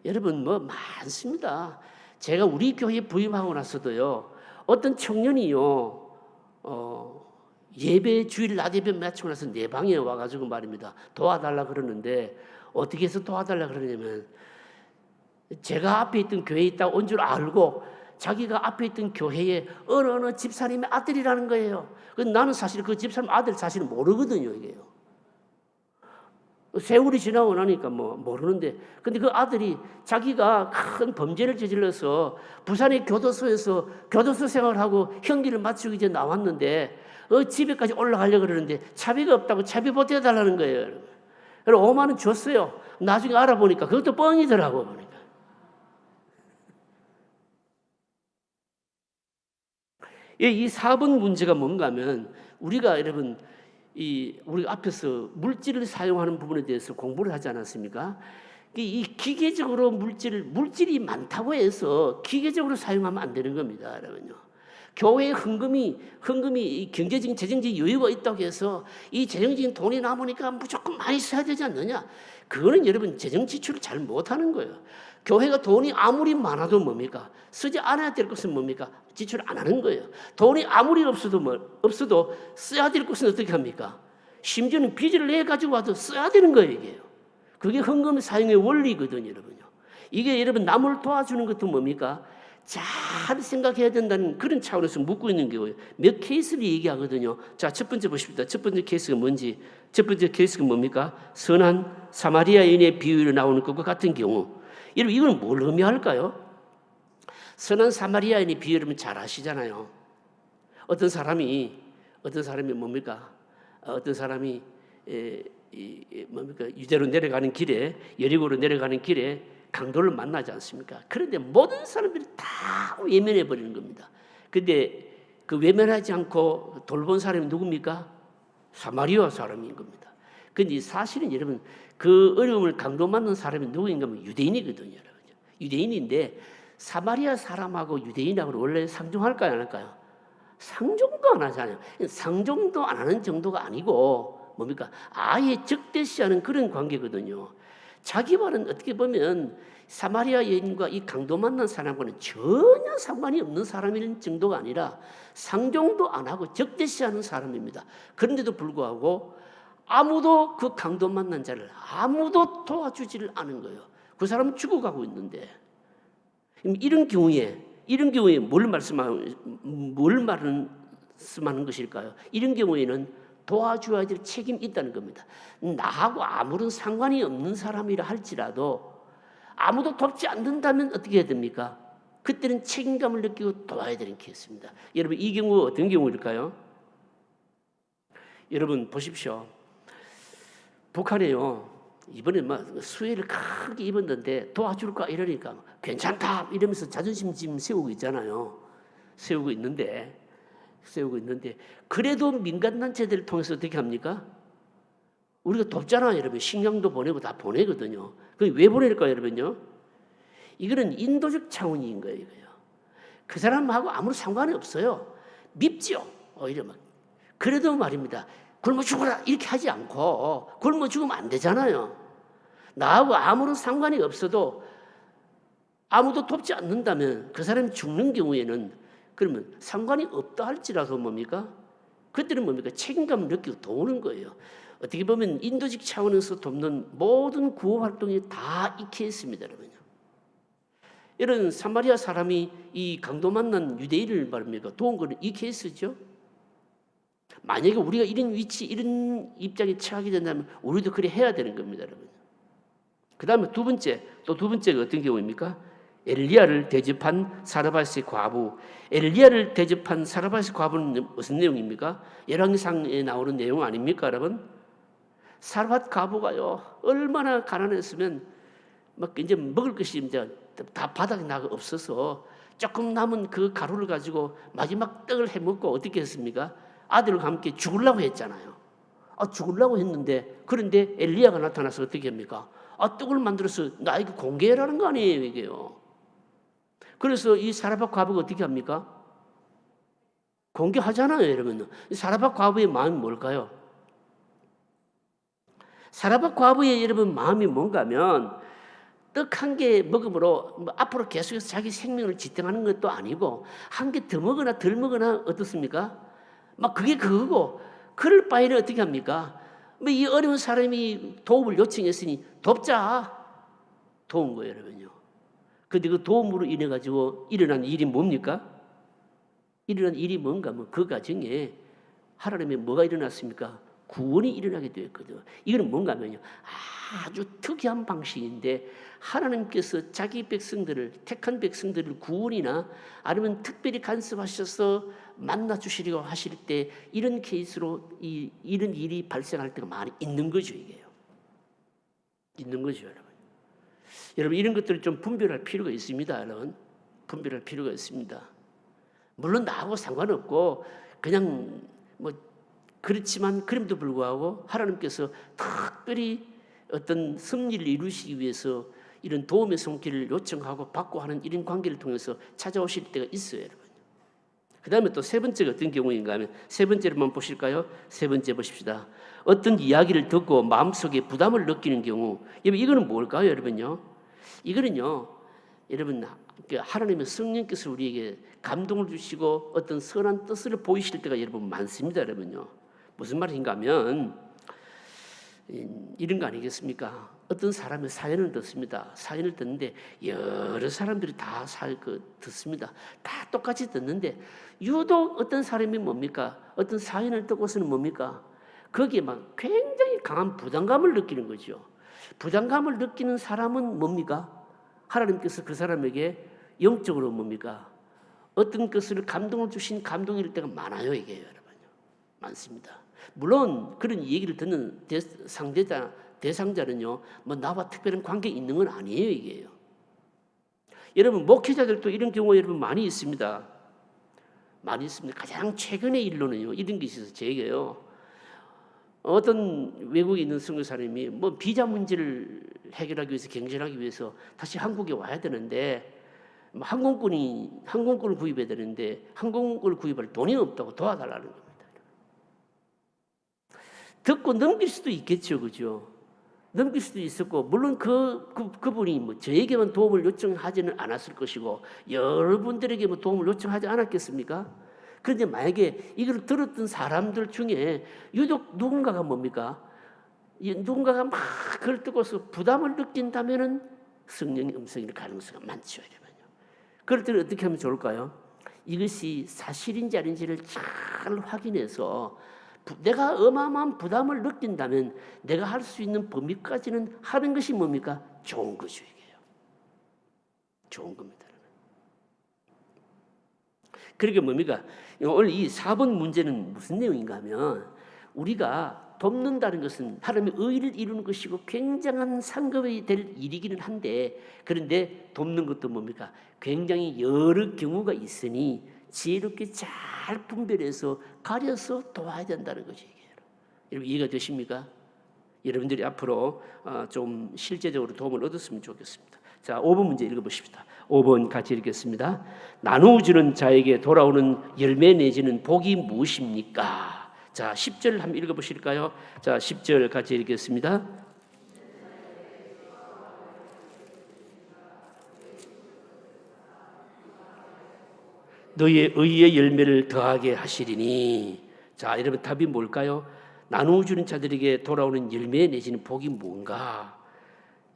여러분 뭐 많습니다. 제가 우리 교회에 부임하고 나서도요 어떤 청년이요 예배 주일 낮 예배 마치고 나서 내 방에 와가지고 말입니다 도와달라 그러는데 어떻게 해서 도와달라 그러냐면 제가 앞에 있던 교회에 있다 온 줄 알고 자기가 앞에 있던 교회에 어느 집사님의 아들이라는 거예요. 나는 사실 그 집사님 아들 사실은 모르거든요. 이게요. 세월이 지나고 나니까 뭐 모르는데 근데 그 아들이 자기가 큰 범죄를 저질러서 부산의 교도소에서 교도소 생활하고 형기를 마치고 이제 나왔는데 집에까지 올라가려고 그러는데 차비가 없다고 차비 보태달라는 거예요. 그래서 5만 원 줬어요. 나중에 알아보니까 그것도 뻥이더라고. 보니까. 이 4번 문제가 뭔가 하면 우리가 여러분 우리 앞에서 물질을 사용하는 부분에 대해서 공부를 하지 않았습니까? 이 기계적으로 물질이 많다고 해서 기계적으로 사용하면 안 되는 겁니다, 여러분요. 교회에 헌금이 경제적인 재정적인 여유가 있다고 해서 이 재정적인 돈이 남으니까 무조건 많이 써야 되지 않느냐? 그거는 여러분 재정 지출을 잘 못하는 거예요. 교회가 돈이 아무리 많아도 뭡니까? 쓰지 않아야 될 것은 뭡니까? 지출 안 하는 거예요. 돈이 아무리 없어도 써야 될 것은 어떻게 합니까? 심지어는 빚을 내 가지고 와도 써야 되는 거예요, 이게요. 그게 헌금 사용의 원리거든요, 여러분요. 이게 여러분 남을 도와주는 것도 뭡니까? 잘 생각해야 된다는 그런 차원에서 묻고 있는 거예요. 몇 케이스를 얘기하거든요. 자, 첫 번째 보십시다. 첫 번째 케이스가 뭔지. 첫 번째 케이스가 뭡니까? 선한 사마리아인의 비유로 나오는 것과 같은 경우. 여러분, 이건 뭘 의미할까요? 선한 사마리아인의 비유 여러분 잘 아시잖아요. 어떤 사람이 뭡니까? 어떤 사람이 뭡니까? 유대로 내려가는 길에, 여리고로 내려가는 길에 강도를 만나지 않습니까? 그런데 모든 사람들이 다 외면해 버리는 겁니다. 근데 그 외면하지 않고 돌본 사람이 누굽니까? 사마리아 사람인 겁니다. 근데 사실은 여러분 그 어려움을 강도 만난 사람이 누구인가 하면 유대인이거든요. 여러분. 유대인인데 사마리아 사람하고 유대인하고 원래 상종할까요, 안 할까요? 상종도 안 하잖아요. 상종도 안 하는 정도가 아니고 뭡니까? 아예 적대시하는 그런 관계거든요. 자기 말은 어떻게 보면 사마리아 여인과 이 강도 만난 사람과는 전혀 상관이 없는 사람일 정도가 아니라 상종도 안 하고 적대시하는 사람입니다. 그런데도 불구하고 아무도 그 강도 만난 자를 아무도 도와주지를 않은 거예요. 그 사람은 죽어가고 있는데 이런 경우에 뭘 말씀하는 것일까요? 이런 경우에는 도와줘야 될 책임이 있다는 겁니다. 나하고 아무런 상관이 없는 사람이라 할지라도 아무도 돕지 않는다면 어떻게 해야 됩니까? 그때는 책임감을 느끼고 도와야 되는 케이스입니다. 여러분 이 경우 어떤 경우일까요? 여러분 보십시오. 북한에요. 이번에 막 수해를 크게 입었는데 도와줄까 이러니까 괜찮다 이러면서 자존심 지금 세우고 있잖아요. 세우고 있는데 그래도 민간단체들을 통해서 어떻게 합니까? 우리가 돕잖아요, 여러분. 식량도 보내고 다 보내거든요. 그게 왜 보낼까요, 여러분요? 이거는 인도적 차원인 거예요. 그 사람하고 아무런 상관이 없어요. 밉지요. 오히려 막. 그래도 말입니다. 굶어 죽어라 이렇게 하지 않고 굶어 죽으면 안 되잖아요. 나하고 아무런 상관이 없어도 아무도 돕지 않는다면 그 사람이 죽는 경우에는 그러면 상관이 없다 할지라도 뭡니까? 그때는 뭡니까? 책임감을 느끼고 도우는 거예요. 어떻게 보면 인도적 차원에서 돕는 모든 구호 활동이 다 이 케이스입니다, 여러분요. 이런 사마리아 사람이 이 강도 만난 유대인을 말합니까? 도운 거는 이 케이스죠. 만약에 우리가 이런 위치, 이런 입장에 처하게 된다면 우리도 그래 해야 되는 겁니다, 여러분. 그 다음에 두 번째가 어떤 경우입니까? 엘리야를 대접한 사르밧의 과부. 엘리야를 대접한 사르밧의 과부는 무슨 내용입니까? 열왕기상에 나오는 내용 아닙니까, 여러분? 사르밧 과부가요 얼마나 가난했으면 막 이제 먹을 것이 이제 다 바닥에 나가 없어서 조금 남은 그 가루를 가지고 마지막 떡을 해 먹고 어떻게 했습니까? 아들과 함께 죽으려고 했잖아요. 죽으려고 했는데 그런데 엘리야가 나타나서 어떻게 합니까? 떡을 만들어서 나에게 공개라는 거 아니에요, 이게요. 그래서 이 사르밧 과부가 어떻게 합니까? 공개하잖아요, 여러분. 사르밧 과부의 마음이 뭘까요? 사르밧 과부의 여러분 마음이 뭔가 하면 떡 한 개 먹음으로 앞으로 계속해서 자기 생명을 지탱하는 것도 아니고 한 개 더 먹거나 덜 먹거나 어떻습니까? 막 그게 그거고 그럴 바에는 어떻게 합니까? 이 어려운 사람이 도움을 요청했으니 돕자. 도운 거예요, 여러분요. 그런데 그 도움으로 인해 가지고 일어난 일이 뭡니까? 일어난 일이 뭔가 하면 그 과정에 하나님의 뭐가 일어났습니까? 구원이 일어나게 되었거든요. 이거는 뭔가 하면요. 아주 특이한 방식인데 하나님께서 자기 백성들을 택한 백성들을 구원이나 아니면 특별히 간섭하셔서 만나 주시려고 하실 때 이런 케이스로 이런 일이 발생할 때가 많이 있는 거죠, 이게요. 있는 거죠, 여러분. 여러분 이런 것들을 좀 분별할 필요가 있습니다, 여러분. 분별할 필요가 있습니다. 물론 나하고 상관없고 그냥 뭐 그렇지만 그럼에도 불구하고 하나님께서 특별히 어떤 승리를 이루시기 위해서 이런 도움의 손길을 요청하고 받고 하는 이런 관계를 통해서 찾아오실 때가 있어요, 여러분. 그 다음에 또 세 번째가 어떤 경우인가 하면 세 번째로만 보실까요? 세 번째 보십시다. 어떤 이야기를 듣고 마음속에 부담을 느끼는 경우. 이거는 뭘까요, 여러분요? 이거는요 여러분, 하나님의 성령께서 우리에게 감동을 주시고 어떤 선한 뜻을 보이실 때가 여러분 많습니다. 여러분요, 무슨 말인가 하면 이런 거 아니겠습니까? 어떤 사람의 사연을 듣습니다. 사연을 듣는데 여러 사람들이 다 듣습니다. 다 똑같이 듣는데 유독 어떤 사람이 뭡니까? 어떤 사연을 듣고서는 뭡니까? 거기에 막 굉장히 강한 부담감을 느끼는 거죠. 부담감을 느끼는 사람은 뭡니까? 하나님께서 그 사람에게 영적으로 뭡니까? 어떤 것을 감동을 주신 감동일 때가 많아요. 이게 여러분요, 많습니다. 물론 그런 얘기를 듣는 대상자는요, 뭐 나와 특별한 관계 있는 건 아니에요. 이게요. 여러분, 목회자들도 이런 경우 여러분 많이 있습니다. 많이 있습니다. 가장 최근의 일로는요, 이런 게 있어서 제게요, 어떤 외국에 있는 선교사님이 뭐 비자 문제를 해결하기 위해서, 경쟁하기 위해서 다시 한국에 와야 되는데 항공권을 구입해야 되는데 항공권을 구입할 돈이 없다고 도와달라는 겁니다. 듣고 넘길 수도 있겠죠, 그죠? 넘길 수도 있었고, 물론 그분이 뭐 저에게만 도움을 요청하지는 않았을 것이고 여러분들에게 뭐 도움을 요청하지 않았겠습니까? 그런데 만약에 이걸 들었던 사람들 중에 유독 누군가가 뭡니까? 누군가가 막 그걸 듣고서 부담을 느낀다면은 성령의 음성일 가능성이 많죠, 여러분요. 그럴 때는 어떻게 하면 좋을까요? 이것이 사실인지 아닌지를 잘 확인해서 내가 어마어마한 부담을 느낀다면 내가 할 수 있는 범위까지는 하는 것이 뭡니까? 좋은 거죠, 이게요. 좋은 겁니다. 그러니까 뭡니까? 오늘 이 4번 문제는 무슨 내용인가 하면, 우리가 돕는다는 것은 하나님의 의를 이루는 것이고 굉장한 상급이 될 일이기는 한데, 그런데 돕는 것도 뭡니까? 굉장히 여러 경우가 있으니 지혜롭게 잘 분별해서 가려서 도와야 된다는 거죠. 여러분, 이해가 되십니까? 여러분들이 앞으로 좀 실제적으로 도움을 얻었으면 좋겠습니다. 자, 5번 문제 읽어보십시다. 5번 같이 읽겠습니다. 나누어주는 자에게 돌아오는 열매 내지는 복이 무엇입니까? 자, 10절 한번 읽어보실까요? 자, 10절 같이 읽겠습니다. 너희의 의의 열매를 더하게 하시리니. 자, 여러분, 답이 뭘까요? 나누어주는 자들에게 돌아오는 열매 내지는 복이 뭔가?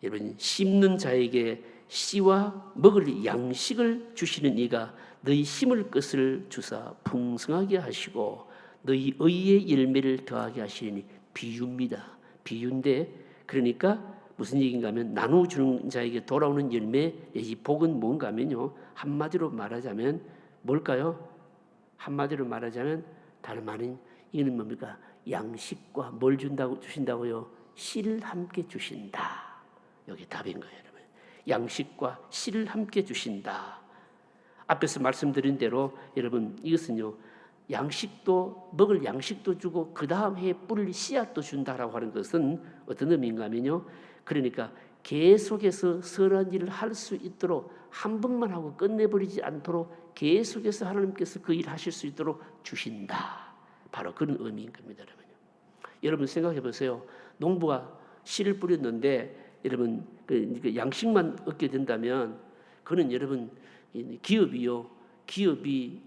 여러분, 심는 자에게 씨와 먹을 양식을 주시는 이가 너희 심을 것을 주사 풍성하게 하시고 너희 의의 열매를 더하게 하시니. 비유입니다. 비유인데, 그러니까 무슨 얘기인가 하면 나누어주는 자에게 돌아오는 열매 내지 복은 뭔가 하면요, 한마디로 말하자면 뭘까요? 한마디로 말하자면 다름 아닌 이는 뭡니까? 양식과 뭘 주신다고요? 씨를 함께 주신다. 여기 답인 거예요, 여러분. 양식과 씨를 함께 주신다. 앞에서 말씀드린 대로 여러분, 이것은요, 양식도, 먹을 양식도 주고 그 다음 해에 뿌릴 씨앗도 준다라고 하는 것은 어떤 의미인가 하면요, 그러니까 계속해서 선한 일을 할 수 있도록 한 번만 하고 끝내버리지 않도록 계속해서 하나님께서 그 일을 하실 수 있도록 주신다. 바로 그런 의미인 겁니다, 여러분. 여러분 생각해 보세요. 농부가 씨를 뿌렸는데 여러분 그 양식만 얻게 된다면 그는 여러분 기업이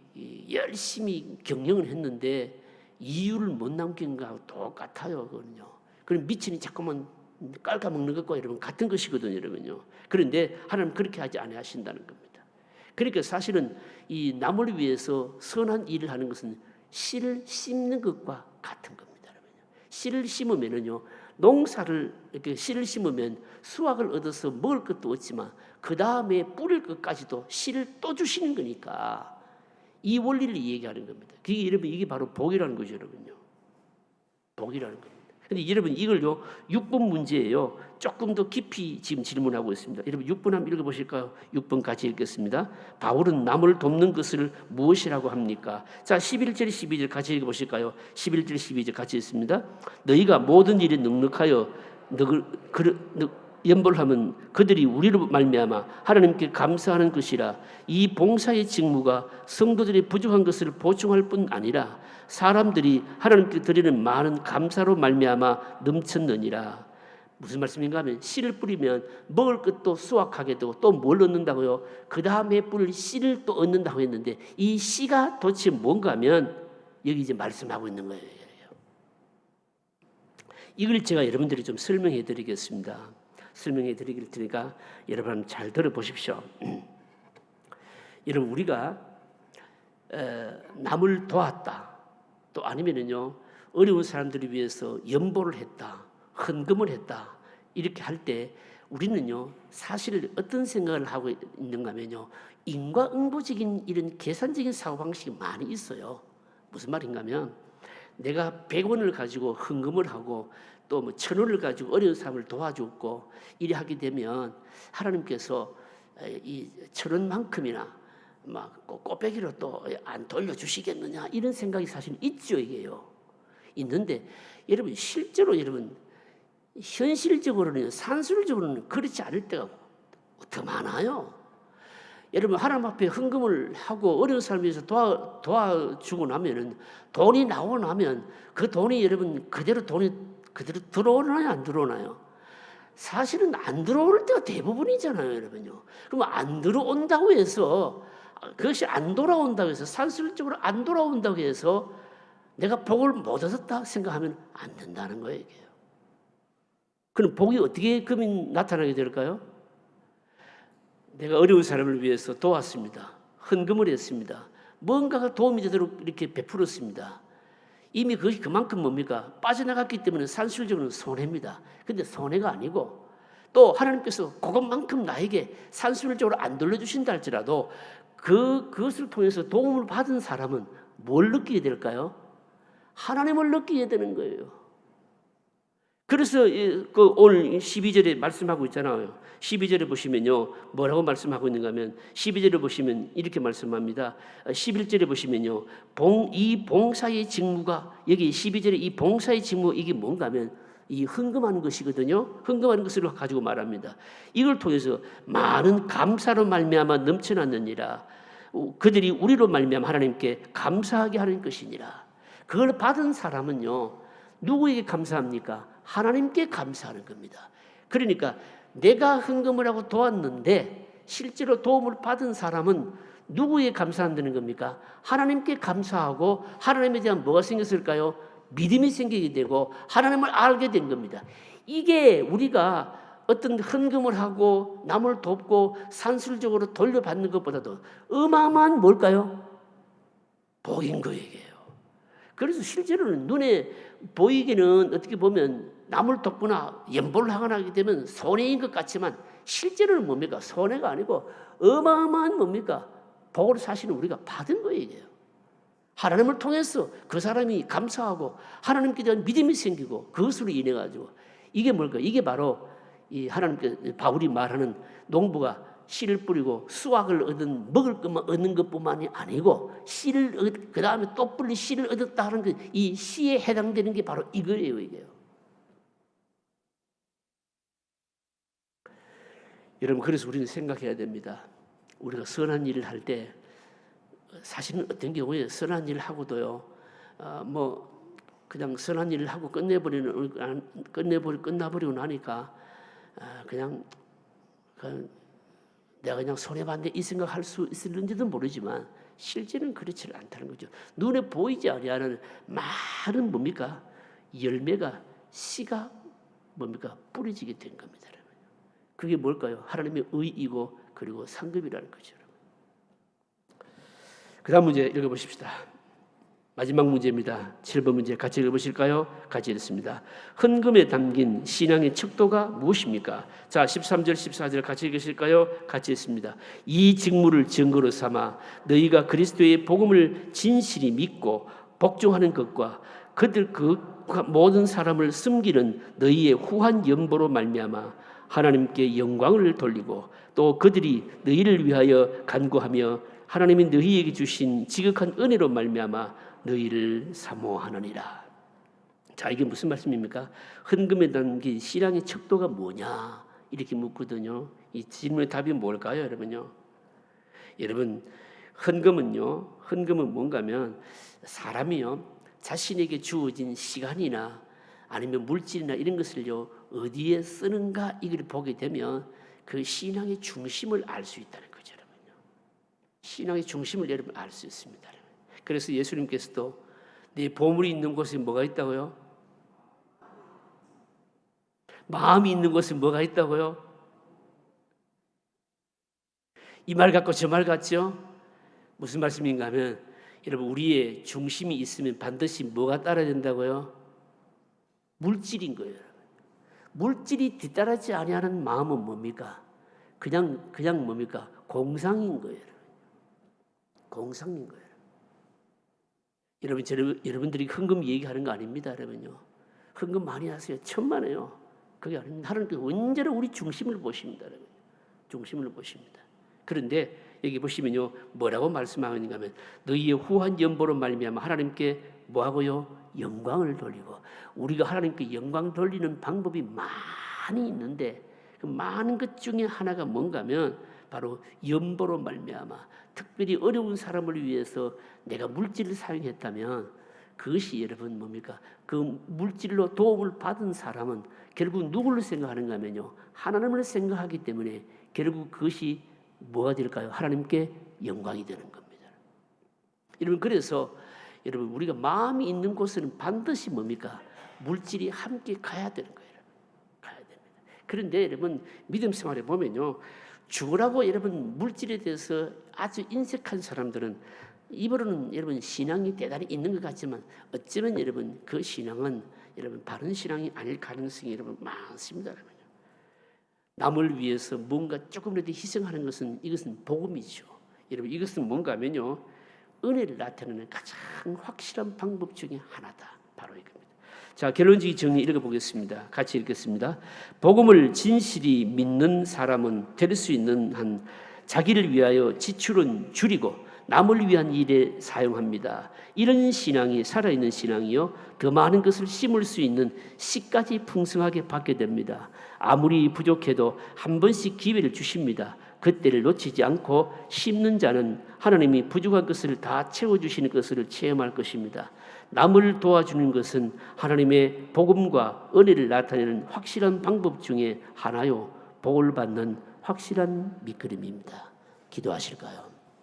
열심히 경영을 했는데 이유를 못 남긴 거하고 똑같아요, 그거는요. 그럼 미친이 자꾸만 깔아먹는 것과 여러분 같은 것이거든요, 여러분요. 그런데 하나님 그렇게 하지 않으신다는 겁니다. 그러니까 사실은 이 남을 위해서 선한 일을 하는 것은 씨를 심는 것과 같은 겁니다, 여러분요. 씨를 심으면은요, 농사를 이렇게 씨를 심으면 수확을 얻어서 먹을 것도 얻지만 그 다음에 뿌릴 것까지도 씨를 또 주시는 거니까 이 원리를 얘기하는 겁니다. 그게 여러분, 이게 바로 복이라는 거죠, 여러분요. 복이라는 겁니다. 근데 여러분 이걸요 6번 문제예요. 조금 더 깊이 지금 질문하고 있습니다. 여러분 6번 한번 읽어보실까요? 6번 같이 읽겠습니다. 바울은 남을 돕는 것을 무엇이라고 합니까? 자, 11절 12절 같이 읽어보실까요? 11절 12절 같이 읽습니다. 너희가 모든 일에 넉넉하여 연볼하면 그들이 우리로 말미암아 하나님께 감사하는 것이라. 이 봉사의 직무가 성도들이 부족한 것을 보충할 뿐 아니라 사람들이 하나님께 드리는 많은 감사로 말미암아 넘쳤느니라. 무슨 말씀인가 하면 씨를 뿌리면 먹을 것도 수확하게 되고 또 뭘 얻는다고요? 그 다음에 뿌릴 씨를 또 얻는다고 했는데 이 씨가 도대체 뭔가 하면 여기 이제 말씀하고 있는 거예요. 이걸 제가 여러분들이 좀 설명해 드리겠습니다. 설명해 드릴 테니까 여러분 잘 들어보십시오. 여러분 우리가 남을 도왔다 또 아니면은요 어려운 사람들을 위해서 연보를 했다 헌금을 했다 이렇게 할 때 우리는요 사실 어떤 생각을 하고 있는가 하면요 인과응보적인 이런 계산적인 사고방식이 많이 있어요. 무슨 말인가 하면 내가 100원을 가지고 헌금을 하고 또 뭐 1000원을 가지고 어려운 사람을 도와줬고 이래 하게 되면 하나님께서 이 1000원만큼이나 막 꼬빼기로 또 안 돌려주시겠느냐 이런 생각이 사실 있죠. 이게요 있는데 여러분 실제로 여러분 현실적으로는 산술적으로는 그렇지 않을 때가 더 많아요. 여러분 하나님 앞에 헌금을 하고 어려운 사람을 위해서 도와주고 나면은 돈이 나오고 나면 그 돈이 여러분 그대로 들어오나요 안 들어오나요? 사실은 안 들어올 때가 대부분이잖아요, 여러분요. 그럼 안 들어온다고 해서 그것이 안 돌아온다고 해서 산술적으로 안 돌아온다고 해서 내가 복을 못 얻었다 생각하면 안 된다는 거예요, 이게요. 그럼 복이 어떻게 그러면 나타나게 될까요? 내가 어려운 사람을 위해서 도왔습니다. 헌금을 했습니다. 뭔가가 도움이 되도록 이렇게 베풀었습니다. 이미 그것이 그만큼 뭡니까? 빠져나갔기 때문에 산술적으로는 손해입니다. 근데 손해가 아니고 또 하나님께서 그것만큼 나에게 산술적으로 안 돌려주신다 할지라도 그것을 통해서 도움을 받은 사람은 뭘 느끼게 될까요? 하나님을 느끼게 되는 거예요. 그래서 오늘 12절에 말씀하고 있잖아요. 12절에 보시면요. 뭐라고 말씀하고 있는가 하면 12절에 보시면 이렇게 말씀합니다. 11절에 보시면요. 이 봉사의 직무가 여기 12절에 이 봉사의 직무 이게 뭔가 하면 이 헌금하는 것이거든요. 헌금하는 것을 가지고 말합니다. 이걸 통해서 많은 감사로 말미암아 넘쳐났느니라. 그들이 우리로 말미암아 하나님께 감사하게 하는 것이니라. 그걸 받은 사람은요. 누구에게 감사합니까? 하나님께 감사하는 겁니다. 그러니까 내가 헌금을 하고 도왔는데 실제로 도움을 받은 사람은 누구에게 감사한다는 겁니까? 하나님께 감사하고 하나님에 대한 뭐가 생겼을까요? 믿음이 생기게 되고 하나님을 알게 된 겁니다. 이게 우리가 어떤 헌금을 하고 남을 돕고 산술적으로 돌려받는 것보다도 어마어마한 뭘까요? 복인 거예요. 그래서 실제로는 눈에 보이기는 어떻게 보면 남을 돕거나 연보를 하거나 하게 되면 손해인 것 같지만 실제로는 뭡니까? 손해가 아니고 어마어마한 뭡니까? 복을 사실은 우리가 받은 거예요. 하나님을 통해서 그 사람이 감사하고 하나님께 대한 믿음이 생기고 그것으로 인해 가지고 이게 뭘까? 이게 바로 이 하나님께 바울이 말하는 농부가 씨를 뿌리고 수확을 먹을 것만 얻는 것뿐만이 아니고 씨를 그 다음에 또 뿌리 씨를 얻었다 하는 이 씨에 해당되는 게 바로 이거예요, 이게요. 여러분 그래서 우리는 생각해야 됩니다. 우리가 선한 일을 할 때 사실은 어떤 경우에 선한 일을 하고도요, 그냥 선한 일을 하고 끝나버리고 나니까 그냥 내가 그냥 손해봤네 이 생각할 수 있을는지도 모르지만 실제는 그렇지 않다는 거죠. 눈에 보이지 아니하는 많은 뭡니까? 열매가 씨가 뭡니까? 뿌려지게 된 겁니다. 그게 뭘까요? 하나님의 의이고 그리고 상급이라는 거죠. 그 다음 문제 읽어보십시다. 마지막 문제입니다. 7번 문제 같이 읽어보실까요? 같이 읽습니다. 헌금에 담긴 신앙의 척도가 무엇입니까? 자, 13절 14절 같이 읽으실까요? 같이 읽습니다. 이 직무를 증거로 삼아 너희가 그리스도의 복음을 진실히 믿고 복종하는 것과 그들 그 모든 사람을 섬기는 너희의 후한 연보로 말미암아 하나님께 영광을 돌리고 또 그들이 너희를 위하여 간구하며 하나님이 너희에게 주신 지극한 은혜로 말미암아 너희를 사모하느니라. 자, 이게 무슨 말씀입니까? 헌금에 담긴 신앙의 척도가 뭐냐 이렇게 묻거든요. 이 질문의 답이 뭘까요, 여러분요? 여러분 헌금은 뭔가면 사람이요 자신에게 주어진 시간이나 아니면 물질이나 이런 것을요 어디에 쓰는가 이걸 보게 되면 그 신앙의 중심을 알 수 있다는 거죠, 여러분요. 신앙의 중심을 여러분 알 수 있습니다. 그래서 예수님께서도 네 보물이 있는 곳에 뭐가 있다고요? 마음이 있는 곳에 뭐가 있다고요? 이 말 같고 저 말 같죠? 무슨 말씀인가 하면 여러분 우리의 중심이 있으면 반드시 뭐가 따라야 된다고요? 물질인 거예요. 물질이 뒤따르지 아니하는 마음은 뭡니까? 그냥 뭡니까? 공상인 거예요. 공상인 거예요. 여러분들이 헌금 얘기하는 거 아닙니다, 여러분요. 헌금 많이 하세요. 천만에요. 그게 아닙니다. 하나님께서 언제나 우리 중심을 보십니다, 여러분. 중심을 보십니다. 그런데 여기 보시면요, 뭐라고 말씀하는가 하면 너희의 후한 연보로 말미암아 하나님께 뭐하고요? 영광을 돌리고. 우리가 하나님께 영광 돌리는 방법이 많이 있는데 그 많은 것 중에 하나가 뭔가 하면 바로 연보로 말미암아 특별히 어려운 사람을 위해서 내가 물질을 사용했다면 그것이 여러분 뭡니까? 그 물질로 도움을 받은 사람은 결국 누구를 생각하는가 하면요, 하나님을 생각하기 때문에 결국 그것이 뭐가 될까요? 하나님께 영광이 되는 겁니다. 여러분 그래서 여러분 우리가 마음이 있는 곳에는 반드시 뭡니까? 물질이 함께 가야 되는 거예요. 가야 됩니다. 그런데 여러분 믿음 생활에 보면요, 죽으라고 여러분 물질에 대해서 아주 인색한 사람들은 입으로는 여러분 신앙이 대단히 있는 것 같지만 어쩌면 여러분 그 신앙은 여러분 바른 신앙이 아닐 가능성이 여러분 많습니다. 여러분. 남을 위해서 뭔가 조금이라도 희생하는 것은 이것은 복음이죠. 여러분 이것은 뭔가 하면요, 은혜를 나타내는 가장 확실한 방법 중에 하나다. 바로 이겁니다. 자, 결론적인 정리 읽어보겠습니다. 같이 읽겠습니다. 복음을 진실이 믿는 사람은 될 수 있는 한 자기를 위하여 지출은 줄이고 남을 위한 일에 사용합니다. 이런 신앙이 살아있는 신앙이요, 더 많은 것을 심을 수 있는 씨까지 풍성하게 받게 됩니다. 아무리 부족해도 한 번씩 기회를 주십니다. 그때를 놓치지 않고 심는 자는 하나님이 부족한 것을 다 채워주시는 것을 체험할 것입니다. 남을 도와주는 것은 하나님의 복음과 은혜를 나타내는 확실한 방법 중에 하나요, 복을 받는 확실한 밑거름입니다. 기도하실까요?